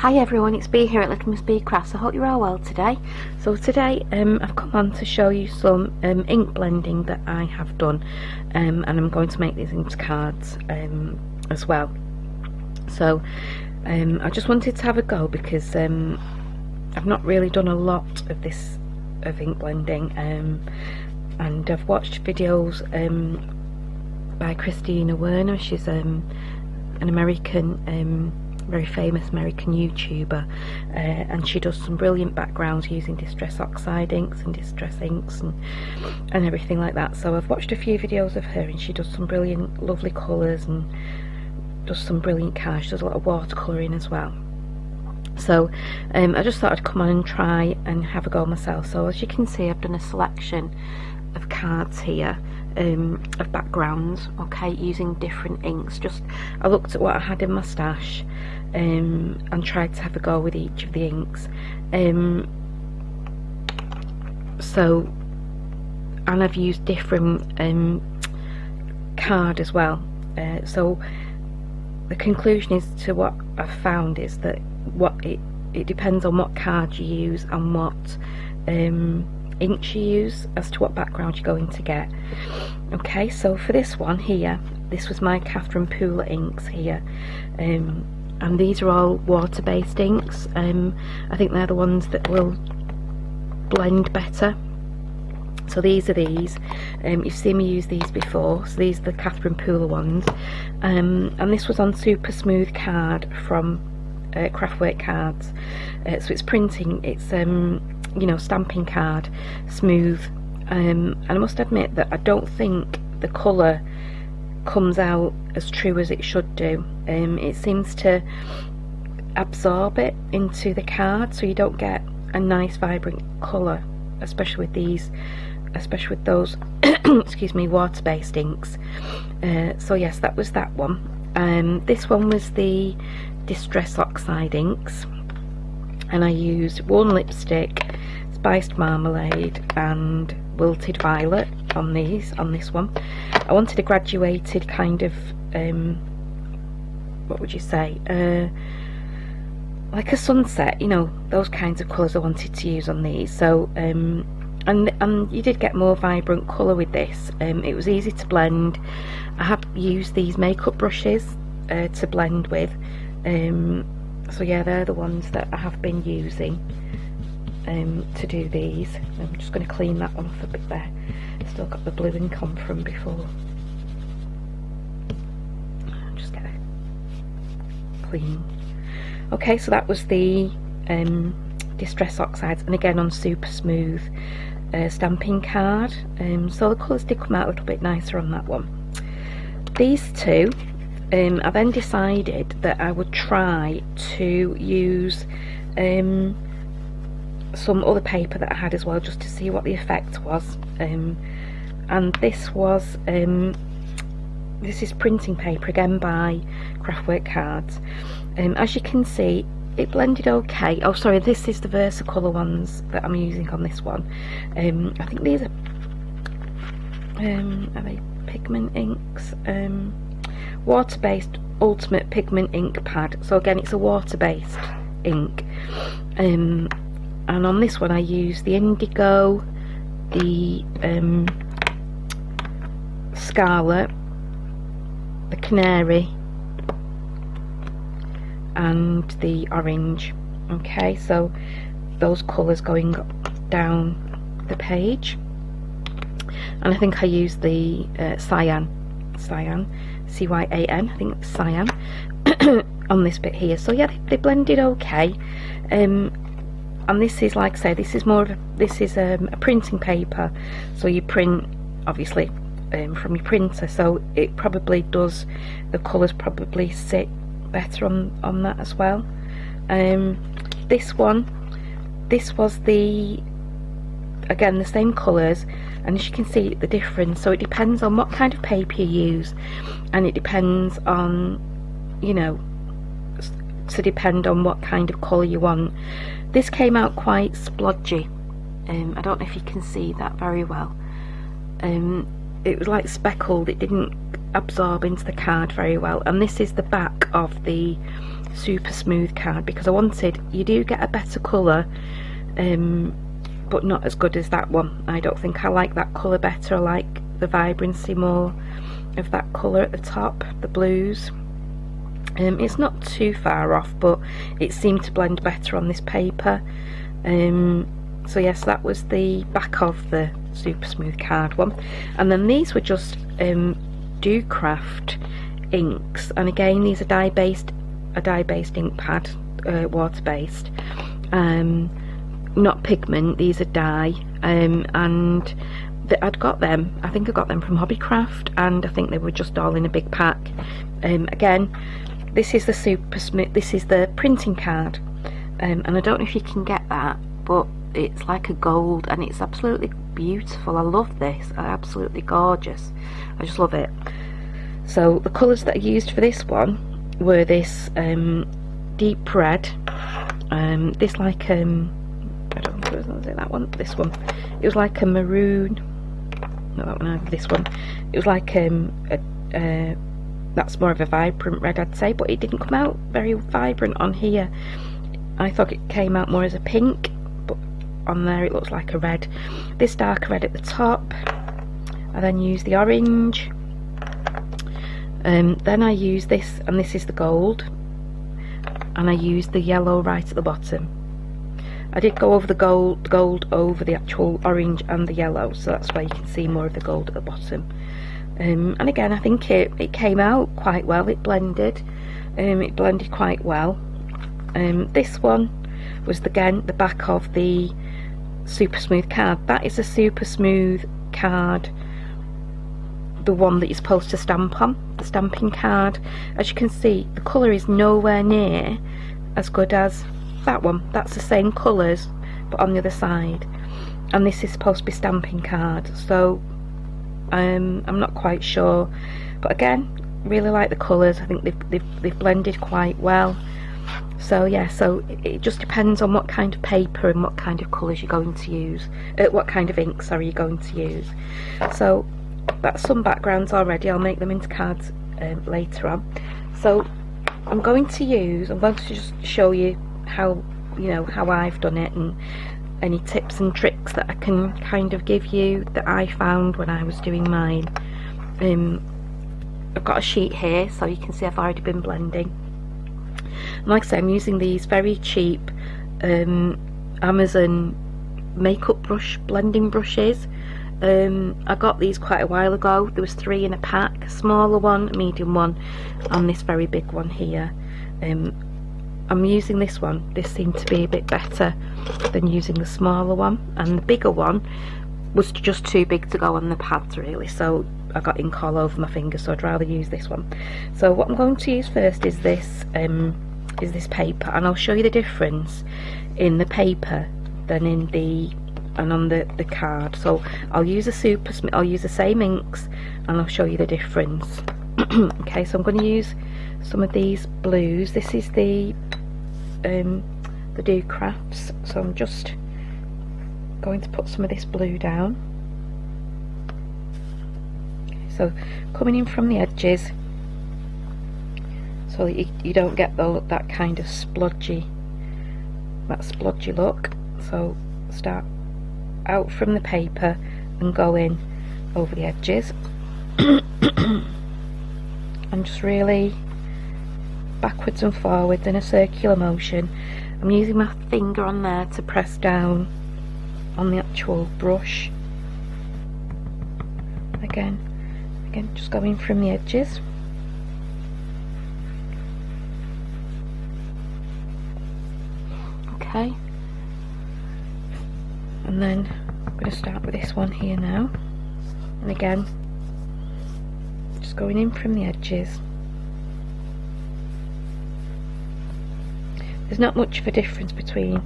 Hi everyone, it's Bea here at Little Miss Bea Crafts. I hope you're all well today. So today I've come on to show you some ink blending that I have done, and I'm going to make these into cards as well. So I just wanted to have a go because I've not really done a lot of this ink blending, and I've watched videos by Christina Werner. She's an American very famous American YouTuber, and she does some brilliant backgrounds using Distress Oxide inks and Distress inks and everything like that. So I've watched a few videos of her, and she does some brilliant lovely colours and does some brilliant cards. She does a lot of watercolouring as well. So I just thought I'd come on and try and have a go myself. So as you can see, I've done a selection of cards here, of backgrounds, okay, using different inks. I looked at what I had in my stash and tried to have a go with each of the inks. And I've used different card as well. So the conclusion is to what I've found is that it depends on what card you use and what inks you use as to what background you're going to get. Okay, so for this one here, this was my Catherine Pooler inks here, and these are all water-based inks. I think they're the ones that will blend better. So these are these. You've seen me use these before. So these are the Catherine Pooler ones, and this was on Super Smooth card from Craftwork Cards. So it's printing. It's you know, stamping card, smooth, and I must admit that I don't think the colour comes out as true as it should do. It seems to absorb it into the card, so you don't get a nice vibrant colour, especially with those excuse me, water-based inks. So yes, that was that one. This one was the Distress Oxide inks, and I used Worn Lipstick, Spiced Marmalade and Wilted Violet on this one. I wanted a graduated kind of what would you say, like a sunset, you know, those kinds of colours I wanted to use on these. So and you did get more vibrant colour with this. It was easy to blend. I have used these makeup brushes to blend with. So yeah, they're the ones that I have been using to do these. I'm just going to clean that one off a bit there. Still got the blue ink on from before. Just get it clean. Okay, so that was the Distress Oxides, and again on Super Smooth stamping card. So the colours did come out a little bit nicer on that one. These two, I then decided that I would try to use some other paper that I had as well, just to see what the effect was. And this was this is printing paper, again by Craftwork Cards. As you can see, it blended okay. Oh sorry, this is the Versacolour ones that I'm using on this one. I think these are they pigment inks? Water-based Ultimate Pigment Ink Pad. So again, it's a water-based ink, and on this one I use the Indigo, the Scarlet, the Canary and the Orange. Okay, so those colours going down the page, and I think I used the Cyan, C-Y-A-N, I think it's Cyan, on this bit here. So yeah, they blended okay. And this is, like I say, this is more of a printing paper, so you print obviously from your printer, so it probably does, the colours probably sit better on that as well. This was again the same colours, and as you can see the difference. So it depends on what kind of paper you use, and it depends on, you know, to depend on what kind of colour you want. This came out quite splodgy. I don't know if you can see that very well. It was like speckled, it didn't absorb into the card very well. And this is the back of the super smooth card because I wanted, you do get a better colour, but not as good as that one. I don't think I like that colour better. I like the vibrancy more of that colour at the top, the blues. It's not too far off, but it seemed to blend better on this paper. So yes, that was the back of the super smooth card one. And then these were just DoCraft inks, and again these are dye-based ink pad, water based, not pigment, these are dye, and I'd got them, I think I got them from Hobbycraft, and I think they were just all in a big pack. Again, this is the super smooth, this is the printing card, and I don't know if you can get that, but it's like a gold and it's absolutely beautiful. I love this, absolutely gorgeous, I just love it. So the colours that I used for this one were this deep red, this like I don't know if it was that one, this one, it was like a maroon, not that one either, this one, it was like that's more of a vibrant red, I'd say, but it didn't come out very vibrant on here. I thought it came out more as a pink, but on there it looks like a red. This darker red at the top, I then used the orange, then I used this, and this is the gold, and I used the yellow right at the bottom. I did go over the gold over the actual orange and the yellow, so that's why you can see more of the gold at the bottom. And again, I think it came out quite well, it blended quite well. This one was again the back of the super smooth card. That is a super smooth card, the one that you're supposed to stamp on, the stamping card. As you can see, the colour is nowhere near as good as that one. That's the same colours but on the other side, and this is supposed to be stamping card, so I'm not quite sure, but again, really like the colours. I think they've blended quite well. So yeah, so it just depends on what kind of paper and what kind of colours you're going to use, what kind of ink, sorry, you're going to use. So that's some backgrounds already. I'll make them into cards later on. So I'm going to just show you how, how I've done it, and any tips and tricks that I can kind of give you that I found when I was doing mine. I've got a sheet here, so you can see I've already been blending. And like I say, I'm using these very cheap Amazon makeup brush blending brushes. I got these quite a while ago. There was 3 in a pack, a smaller one, a medium one, and this very big one here. I'm using this one. This seemed to be a bit better than using the smaller one, and the bigger one was just too big to go on the pads really, so I got ink all over my fingers, so I'd rather use this one. So what I'm going to use first is this paper, and I'll show you the difference in the paper than in on the card. So I'll use I'll use the same inks, and I'll show you the difference. Okay, so I'm going to use some of these blues. This is the DoCrafts, so I'm just going to put some of this blue down. Okay, so coming in from the edges, so that you don't get that kind of splodgy look. So start out from the paper and go in over the edges. And just really backwards and forwards in a circular motion. I'm using my finger on there to press down on the actual brush. Again, just going from the edges. Okay, and then I'm going to start with this one here now, and again just going in from the edges. There's not much of a difference between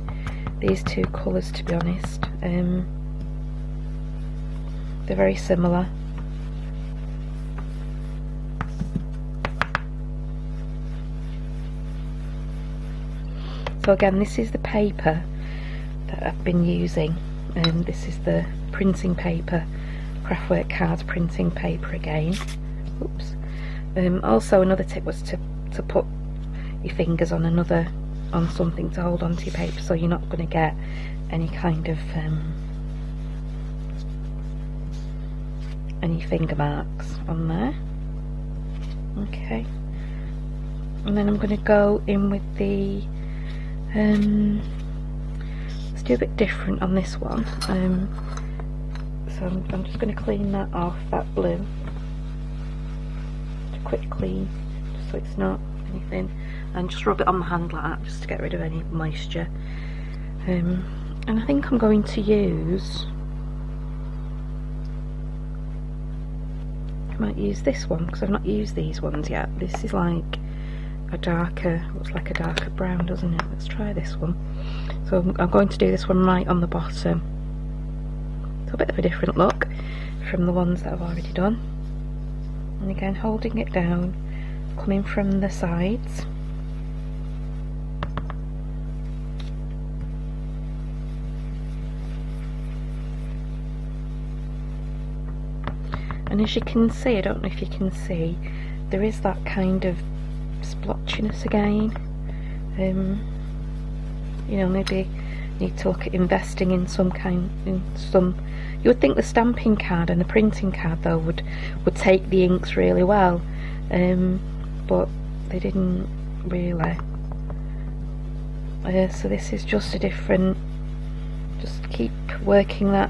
these two colours, to be honest. They're very similar. So again, this is the paper that I've been using, and this is the printing paper, Craftwork Cards printing paper again. Oops. Also another tip was to put your fingers on something to hold onto your paper, so you're not going to get any kind of any finger marks on there. Okay, and then I'm going to go in with the let's do a bit different on this one. So I'm just going to clean that off, that blue, a quick clean, just so it's not anything, and just rub it on my hand like that, just to get rid of any moisture. And I think I'm going to use, I might use this one because I've not used these ones yet. This is like a darker, looks like a darker brown, doesn't it? Let's try this one. So I'm going to do this one right on the bottom. It's a bit of a different look from the ones that I've already done. And again, holding it down, coming from the sides. And as you can see, I don't know if you can see, there is that kind of splotchiness again. You know, maybe need to look at investing in some. You would think the stamping card and the printing card though would take the inks really well, but they didn't really. So this is just a different. Just keep working that.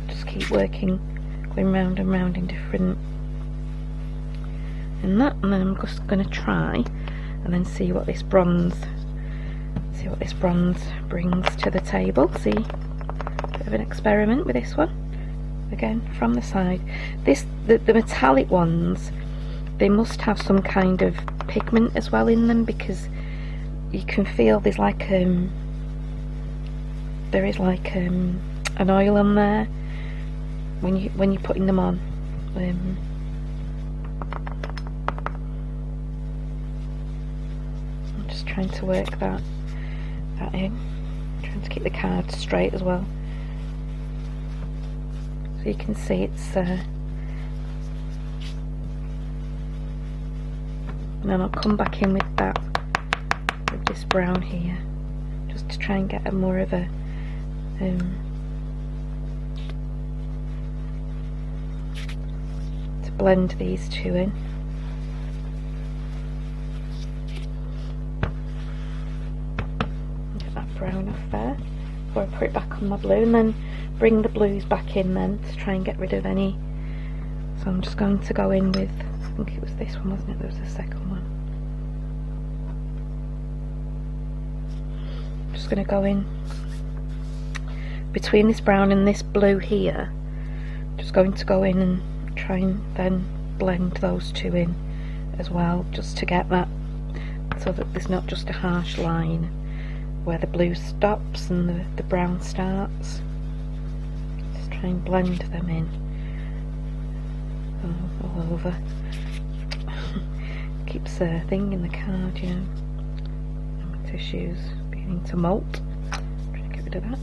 Just keep working, going round and round in different. And then I'm just going to try and then see what this bronze brings to the table. See, bit of an experiment with this one. Again, from the side. The metallic ones, they must have some kind of pigment as well in them, because you can feel there's like there is like an oil on there when you're putting them on. I'm just trying to work that in, trying to keep the card straight as well. So you can see it's and then I'll come back in with this brown here, just to try and get a more of a to blend these two in. Get that brown off there before I put it back on my blue, and then bring the blues back in then to try and get rid of any. So I'm just going to go in with, I think it was this one, wasn't it? There was a second one. I'm just going to go in between this brown and this blue here. Just going to go in and try and then blend those two in as well, just to get that, so that there's not just a harsh line where the blue stops and the brown starts. Just try and blend them in all over. Keeps a thing in the card, you know. And my tissues beginning to molt. Try to get rid of that.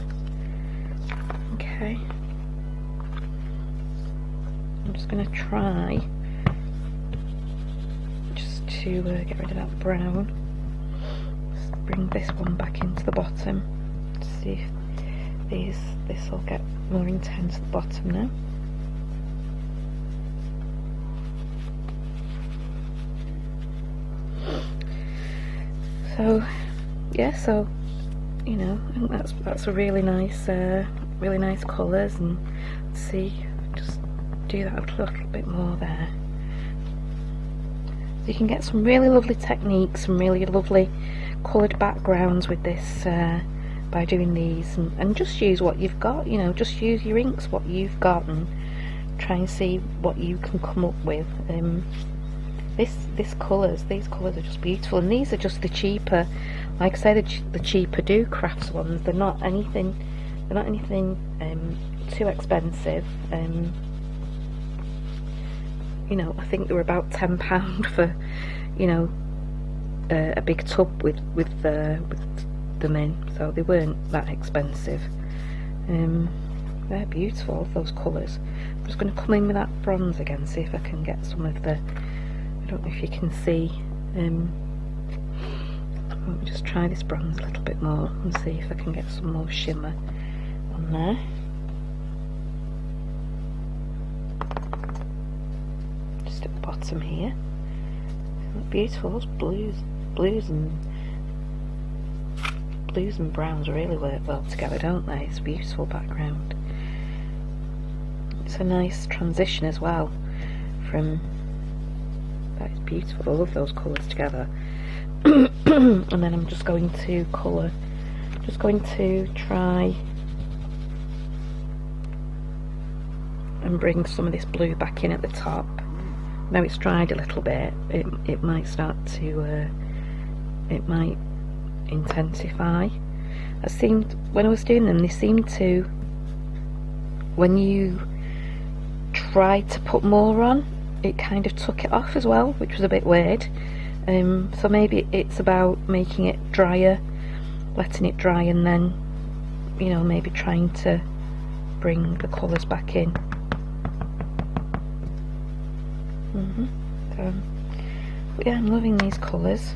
Okay. I'm just going to try just to get rid of that brown. Just bring this one back into the bottom to see if this will get more intense at the bottom now. So yeah, so you know, I think that's a really nice colours, and see, just do that a little bit more there. So you can get some really lovely techniques, some really lovely coloured backgrounds with this by doing these, and just use what you've got, you know, just use your inks, what you've got, and try and see what you can come up with. These colours are just beautiful, and these are just the cheaper, like I say, the cheaper Do Crafts ones. They're not anything too expensive. You know, I think they were about £10 for, you know, a big tub with them in, so they weren't that expensive. They're beautiful, those colours. I'm just going to come in with that bronze again, see if I can get some of the, I don't know if you can see, Let me just try this bronze a little bit more and see if I can get some more shimmer on there. Just at the bottom here. Look beautiful, those blues and browns really work well together, don't they? It's a beautiful background. It's a nice transition as well from, that is beautiful, I love those colours together. And then I'm just going to colour, just going to try and bring some of this blue back in at the top. Now it's dried a little bit, it might start to, it might intensify. When I was doing them, they seemed to, when you try to put more on, it kind of took it off as well, which was a bit weird. So maybe it's about making it drier, letting it dry, and then, you know, maybe trying to bring the colours back in. But yeah, I'm loving these colours.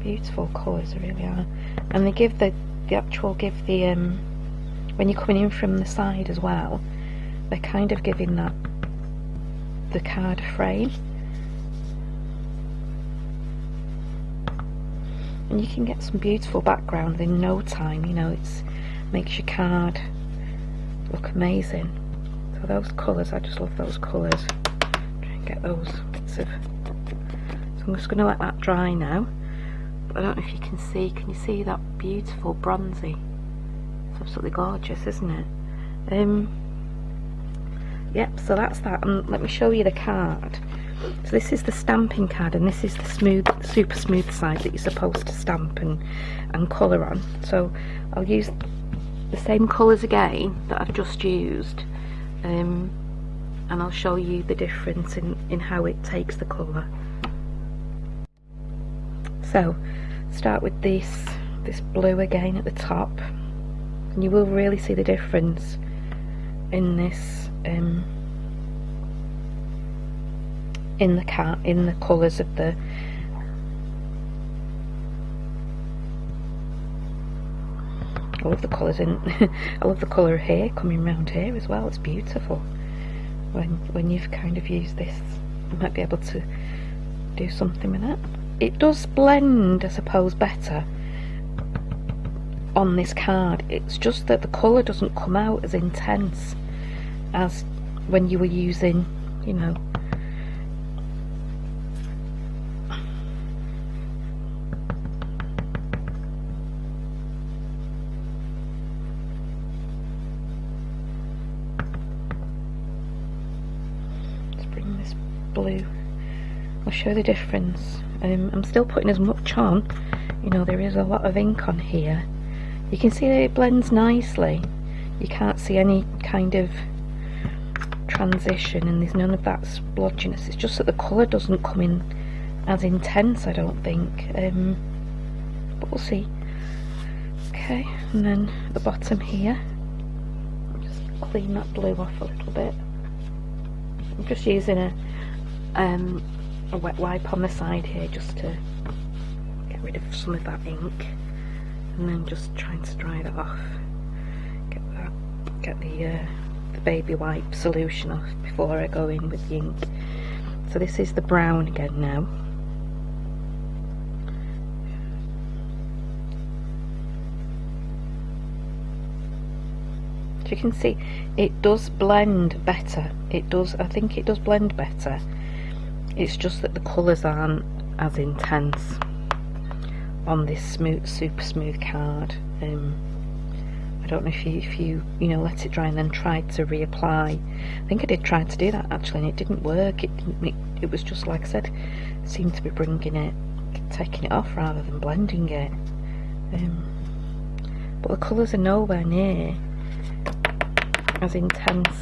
Beautiful colours, they really are. And they give the when you're coming in from the side as well, they're kind of giving the card a frame. And you can get some beautiful background in no time, you know, it makes your card look amazing. So those colours, I just love those colours. Try and get those bits of, so I'm just going to let that dry now. But I don't know if you can you see that beautiful bronzy? It's absolutely gorgeous, isn't it? Yep, so that's that, and let me show you the card. So this is the stamping card, and this is the super smooth side that you're supposed to stamp and colour on. So I'll use the same colours again that I've just used, and I'll show you the difference in how it takes the colour. So start with this blue again at the top, and you will really see the difference in this in the colours of the I love the colours in I love the colour here coming round here as well. It's beautiful. When you've kind of used this, you might be able to do something with that. It does blend, I suppose, better on this card. It's just that the colour doesn't come out as intense as when you were using, you know, let's bring this blue, I'll show the difference. I'm still putting as much on, you know, there is a lot of ink on here. You can see that it blends nicely, you can't see any kind of transition, and there's none of that splodginess. It's just that the colour doesn't come in as intense, I don't think, but we'll see. Okay, and then at the bottom here, I'll just clean that blue off a little bit. I'm just using a wet wipe on the side here just to get rid of some of that ink, and then just trying to dry that off, get the baby wipe solution off before I go in with the ink. So this is the brown again now. As you can see, it does blend better. It does, I think it does blend better. It's just that the colours aren't as intense on this super smooth card. I don't know if you know, let it dry and then tried to reapply. I think I did try to do that actually, and it didn't work. It was just, like I said, it seemed to be taking it off rather than blending it. But the colours are nowhere near as intense.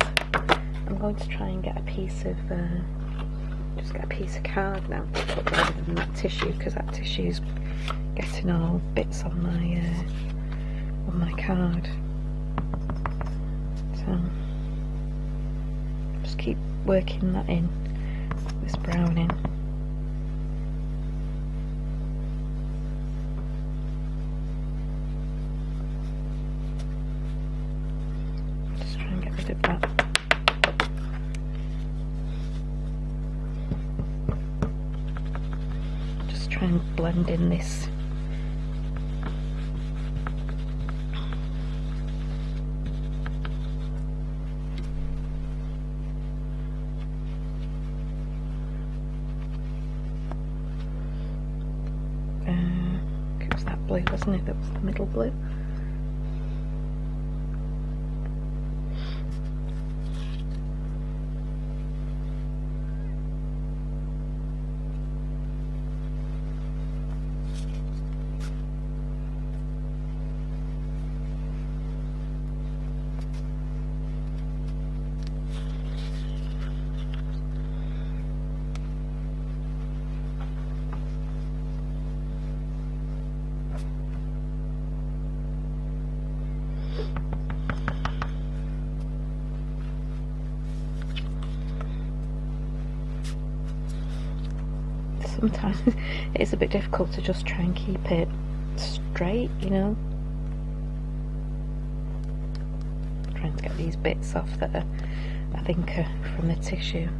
I'm going to try and get a piece of just get a piece of card now to put rather than that tissue, because that tissue's getting all bits on my card. So just keep working that in, this brown in. rid of that. Just try and blend in this. It was that blue, wasn't it? That was the middle blue. Sometimes it's a bit difficult to just try and keep it straight, you know. Trying to get these bits off that are, I think, are from the tissue.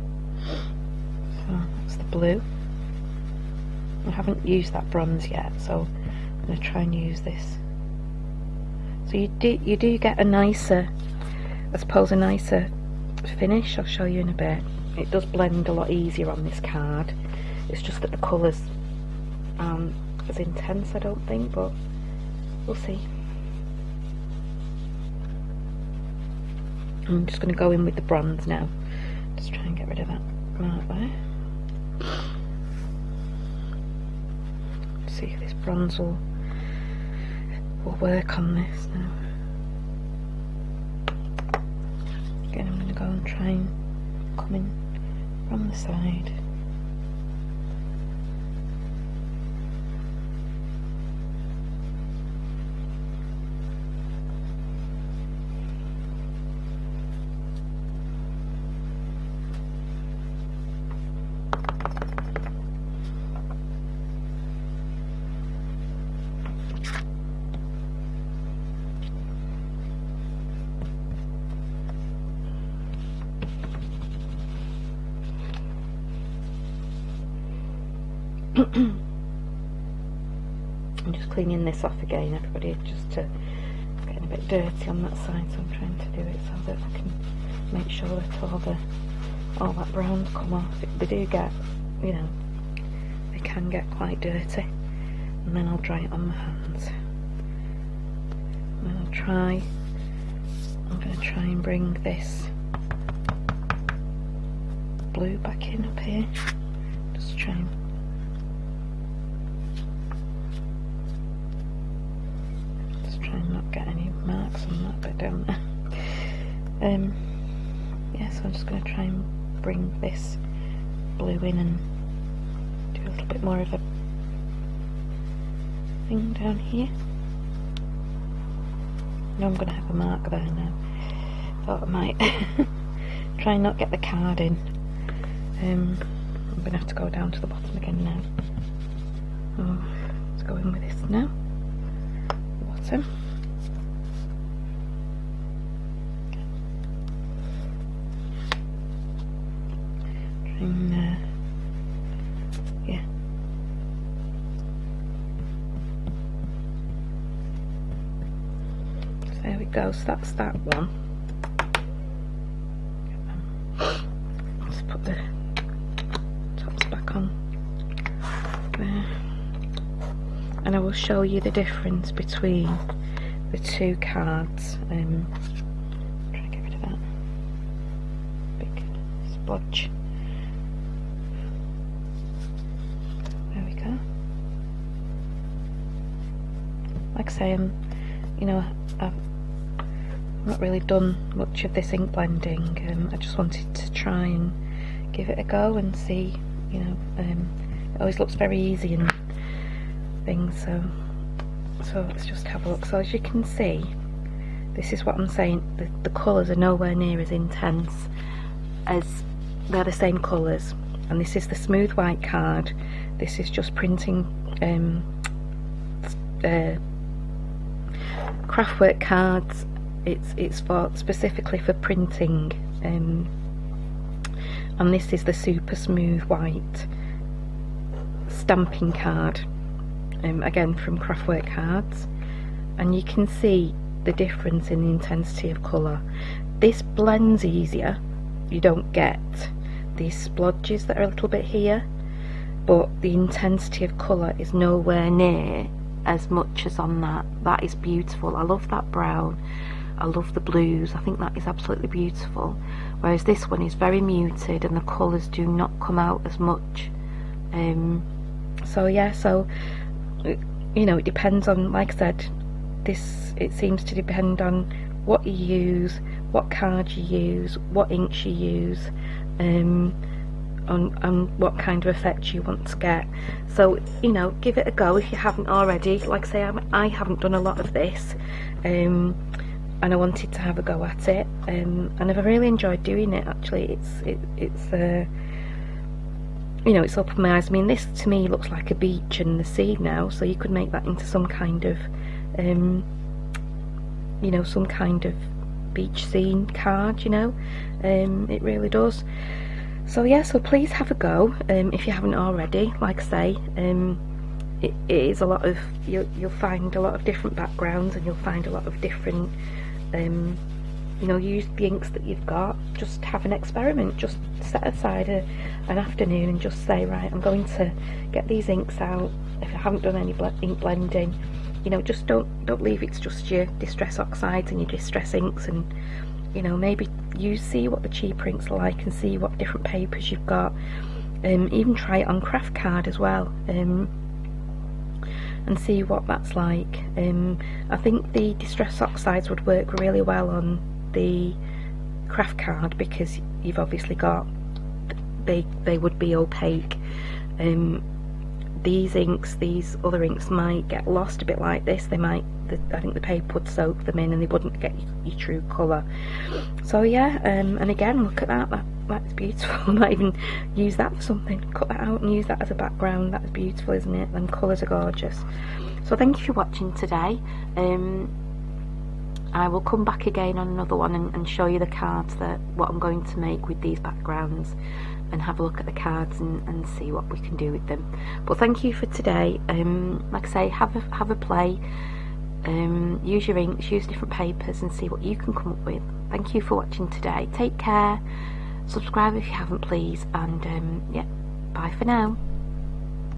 So that's the blue. I haven't used that bronze yet, so I'm going to try and use this. So you do get a nicer, I suppose, a nicer finish. I'll show you in a bit. It does blend a lot easier on this card. It's just that the colours aren't as intense, I don't think, but we'll see. I'm just going to go in with the bronze now. Just try and get rid of that mark there. See if this bronze will work on this now. Again, I'm going to go and try and come in from the side. I'm just cleaning this off again, everybody, just to, it's getting a bit dirty on that side, so I'm trying to do it so that I can make sure that all that brown's come off. They do get, you know, they can get quite dirty, and then I'll dry it on my hands. And then I'm going to try and bring this blue back in up here. Just try and not get any marks on that bit down there. Yeah, so I'm just going to try and bring this blue in and do a little bit more of a thing down here. No, I'm going to have a mark there now. Thought I might try and not get the card in. I'm going to have to go down to the bottom again now. Oh, let's go in with this now. The bottom. Yeah. So there we go, so that's that one. Let's put the tops back on there. And I will show you the difference between the two cards. Try and get rid of that big splodge. There we go. Like I say, you know, I've not really done much of this ink blending. I just wanted to try and give it a go and see, you know, it always looks very easy and things, so let's just have a look. So as you can see, this is what I'm saying, the colours are nowhere near as intense, as they're the same colours, and this is the smooth white card. This is just printing Craftwork cards it's for specifically for printing, and this is the Super Smooth White stamping card, again from Craftwork Cards, and you can see the difference in the intensity of colour. This blends easier, you don't get these splodges that are a little bit here, but the intensity of colour is nowhere near as much as on that. That is beautiful. I love that brown, I love the blues, I think that is absolutely beautiful, whereas this one is very muted and the colours do not come out as much. So yeah, so you know, it depends on, like I said, it seems to depend on what you use, what cards you use, what inks you use, on what kind of effect you want to get. So, you know, give it a go if you haven't already. Like I say, I haven't done a lot of this, and I wanted to have a go at it, and I've really enjoyed doing it. Actually, it's you know, it's opened my eyes. I mean, this to me looks like a beach and the sea now, so you could make that into some kind of you know, some kind of beach scene card, you know. It really does. So yeah, so please have a go if you haven't already. Like I say, it is a lot of, you'll find a lot of different backgrounds, and you'll find a lot of different you know, use the inks that you've got. Just have an experiment, just set aside an afternoon and just say, right, I'm going to get these inks out. If you haven't done any ink blending, you know, just don't leave it to just your Distress Oxides and your Distress inks, and you know, maybe you see what the cheaper inks are like and see what different papers you've got. Even try it on craft card as well, and see what that's like. I think the Distress Oxides would work really well on the craft card because you've obviously got, they would be opaque. These inks, these other inks might get lost a bit like this. They might, I think the paper would soak them in and they wouldn't get your true colour. So yeah, and again, look at that's beautiful. I might even use that for something, cut that out and use that as a background. That's beautiful, isn't it? Them colours are gorgeous. So thank you for watching today. I will come back again on another one and show you the cards, what I'm going to make with these backgrounds, and have a look at the cards and see what we can do with them. But thank you for today. Like I say, have a play, use your inks, use different papers and see what you can come up with. Thank you for watching today. Take care, subscribe if you haven't please, and yeah, bye for now.